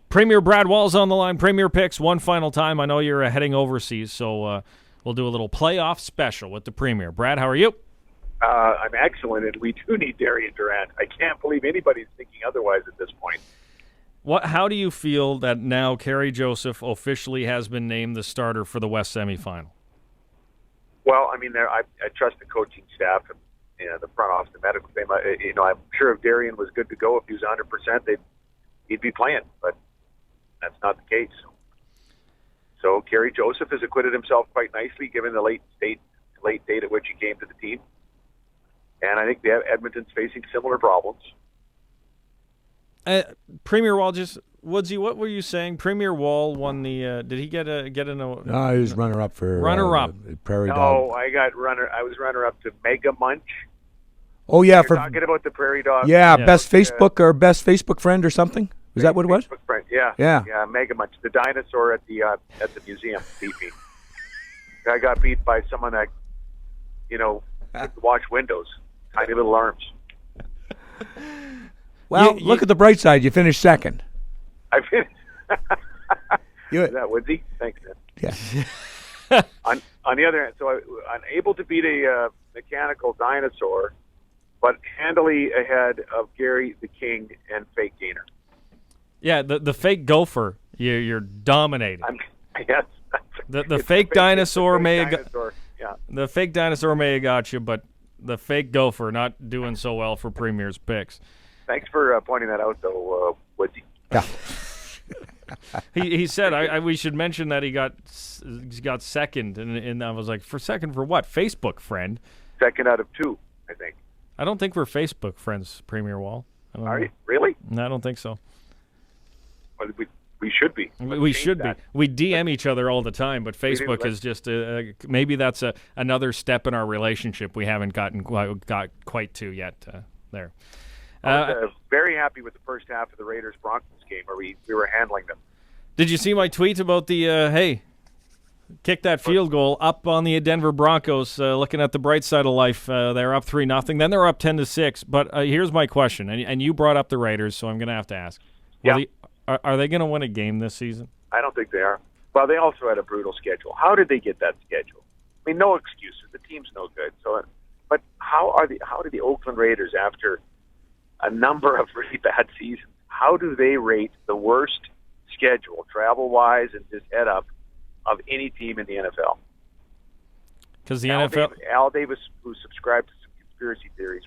Premier Brad Wall's on the line. Premier Picks one final time. I know you're heading overseas, so we'll do a little playoff special with the Premier. Brad, how are you? I'm excellent, and we do need Darian Durant. I can't believe anybody's thinking otherwise at this point. How do you feel that now Kerry Joseph officially has been named the starter for the West semifinal? Well, I mean, I trust the coaching staff and the front office, the medical team. I'm sure if Darian was good to go, if he was 100%, he'd be playing, but that's not the case. So Kerry Joseph has acquitted himself quite nicely, given the late date at which he came to the team. And I think Edmonton's facing similar problems. Premier Wall, Woodsy, what were you saying? Premier Wall won the. Did he get an? No, he was runner-up for Prairie Dog. No, I was runner-up to Mega Munch. Oh yeah, You're talking about the Prairie Dog. Yeah, best Facebook or best Facebook friend or something. Was that what it was? Facebook friend. Yeah. Mega Munch, the dinosaur at the museum beat me. I got beat by someone that, could wash windows, tiny little arms. Well, look at the bright side. You finished second. I finished. Is that Woodsy? Thanks, man. Yeah. on the other hand, so I'm able to beat a mechanical dinosaur, but handily ahead of Gary the King and Fake Gainer. Yeah, the fake gopher, you're dominating. Yes. The fake dinosaur may have yeah. The fake dinosaur may have got you, but the fake gopher not doing so well for Premier's picks. Thanks for pointing that out, though, Woodsy. Yeah. He said we should mention that he got second, and I was like, for second for what? Facebook friend. Second out of two, I think. I don't think we're Facebook friends, Premier Wall. Are you? Really? No, I don't think so. Well, we should be. We should be. We DM each other all the time, but Facebook is just maybe that's another step in our relationship we haven't got quite to yet. There. I was very happy with the first half of the Raiders-Broncos game where we were handling them. Did you see my tweet about the kick that field goal up on the Denver Broncos? Looking at the bright side of life, they're up 3-0. Then they're up 10-6. But here's my question, and you brought up the Raiders, so I'm going to have to ask. Yeah. Are they going to win a game this season? I don't think they are. Well, they also had a brutal schedule. How did they get that schedule? I mean, no excuses. The team's no good. So, but how do the Oakland Raiders, after a number of really bad seasons, how do they rate the worst schedule, travel-wise and just head up, of any team in the NFL? Because the NFL... Al Davis, who subscribed to some conspiracy theories,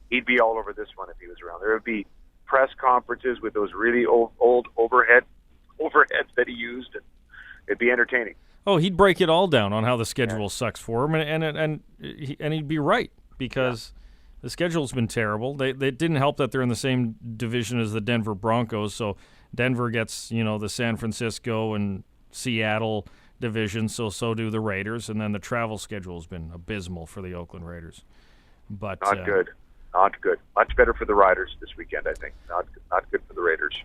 he'd be all over this one if he was around. There would be press conferences with those really old overheads that he used, and it'd be entertaining. Oh, he'd break it all down on how the schedule sucks for him, and he'd be right, because the schedule's been terrible. They didn't help that they're in the same division as the Denver Broncos, so Denver gets the San Francisco and Seattle division, so do the Raiders, and then the travel schedule has been abysmal for the Oakland Raiders. But not good. Much better for the Riders this weekend, I think. Not good for the Raiders.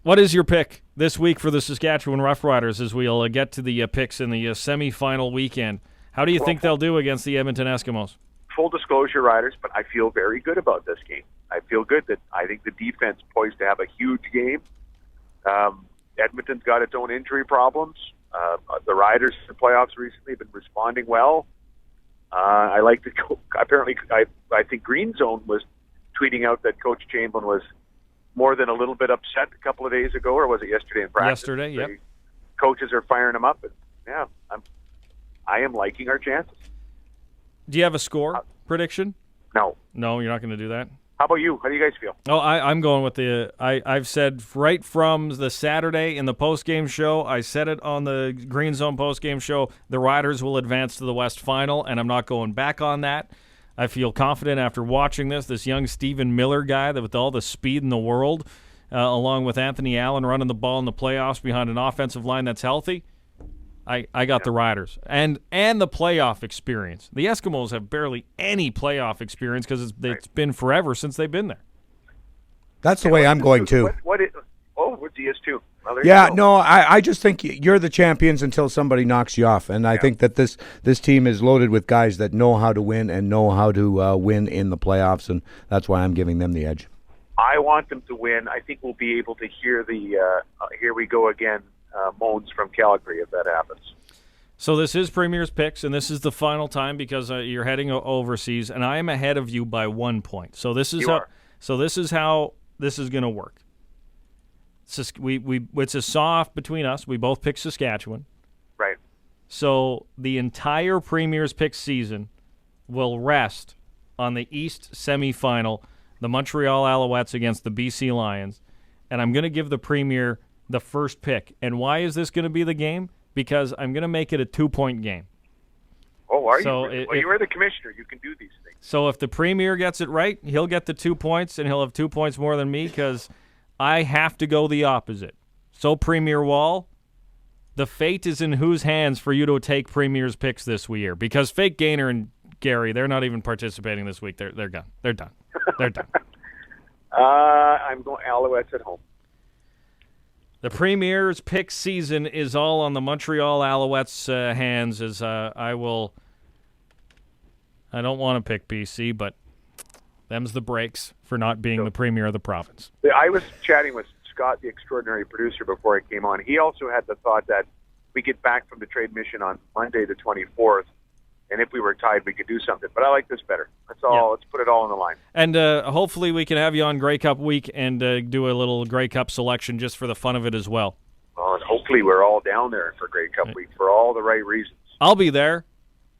What is your pick this week for the Saskatchewan Roughriders as we'll get to the picks in the semifinal weekend? How do you think they'll do against the Edmonton Eskimos? Full disclosure, Riders, but I feel very good about this game. I feel good that I think the defense poised to have a huge game. Edmonton's got its own injury problems. The Riders in the playoffs recently have been responding well. I like to apparently I think Green Zone was tweeting out that Coach Chamberlain was more than a little bit upset a couple of days ago, or was it yesterday in practice? Yesterday, yep. Coaches are firing him up, and I am liking our chances. Do you have a score prediction? No. No, you're not going to do that? How about you? How do you guys feel? Oh, I'm going with I've said right from the Saturday in the post-game show, I said it on the Green Zone post-game show, the Riders will advance to the West Final, and I'm not going back on that. I feel confident after watching this young Stephen Miller guy that with all the speed in the world, along with Anthony Allen running the ball in the playoffs behind an offensive line that's healthy. I got the Riders and the playoff experience. The Eskimos have barely any playoff experience because it's been forever since they've been there. That's the way I'm going too. Woodsy is too. Well, I just think you're the champions until somebody knocks you off, and I think that this team is loaded with guys that know how to win and know how to win in the playoffs, and that's why I'm giving them the edge. I want them to win. I think we'll be able to hear the here we go again moans from Calgary if that happens. So this is Premier's Picks, and this is the final time because you're heading overseas, and I am ahead of you by 1 point. So this is how this is going to work. It's a saw-off between us. We both pick Saskatchewan. Right. So the entire Premier's Picks season will rest on the East semifinal, the Montreal Alouettes against the BC Lions, and I'm going to give the Premier the first pick. And why is this going to be the game? Because I'm going to make it a 2-point game. Oh, are you? You are the commissioner. You can do these things. So if the Premier gets it right, he'll get the 2 points, and he'll have 2 points more than me because I have to go the opposite. So, Premier Wall, the fate is in whose hands for you to take Premier's Picks this year? Because Fake Gainer and Gary, they're not even participating this week. They're gone. They're done. They're done. I'm going Alouettes at home. The Premier's Pick season is all on the Montreal Alouettes' hands. As I don't want to pick BC, but them's the breaks for not being the Premier of the province. I was chatting with Scott, the extraordinary producer, before I came on. He also had the thought that we get back from the trade mission on Monday the 24th, and if we were tied, we could do something. But I like this better. That's all. Yeah. Let's put it all on the line. And hopefully we can have you on Grey Cup week and do a little Grey Cup selection just for the fun of it as well. Well, and hopefully we're all down there for Grey Cup week for all the right reasons. I'll be there.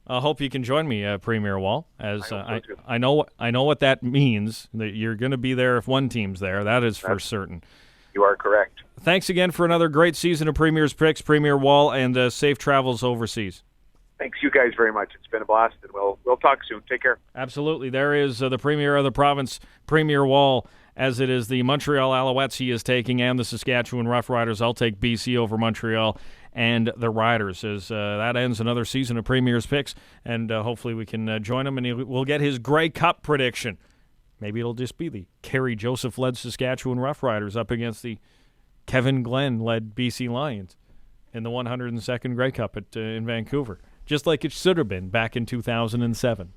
I hope you can join me, Premier Wall. As I know what that means. That you're going to be there if one team's there. That is for certain. You are correct. Thanks again for another great season of Premier's Picks, Premier Wall, and safe travels overseas. Thanks, you guys, very much. It's been a blast, and we'll talk soon. Take care. Absolutely. There is the Premier of the province, Premier Wall, as it is the Montreal Alouettes he is taking, and the Saskatchewan Roughriders. I'll take BC over Montreal and the Riders, as that ends another season of Premier's Picks, and hopefully we can join him, and we'll get his Grey Cup prediction. Maybe it'll just be the Kerry Joseph-led Saskatchewan Roughriders up against the Kevin Glenn-led BC Lions in the 102nd Grey Cup in Vancouver, just like it should have been back in 2007.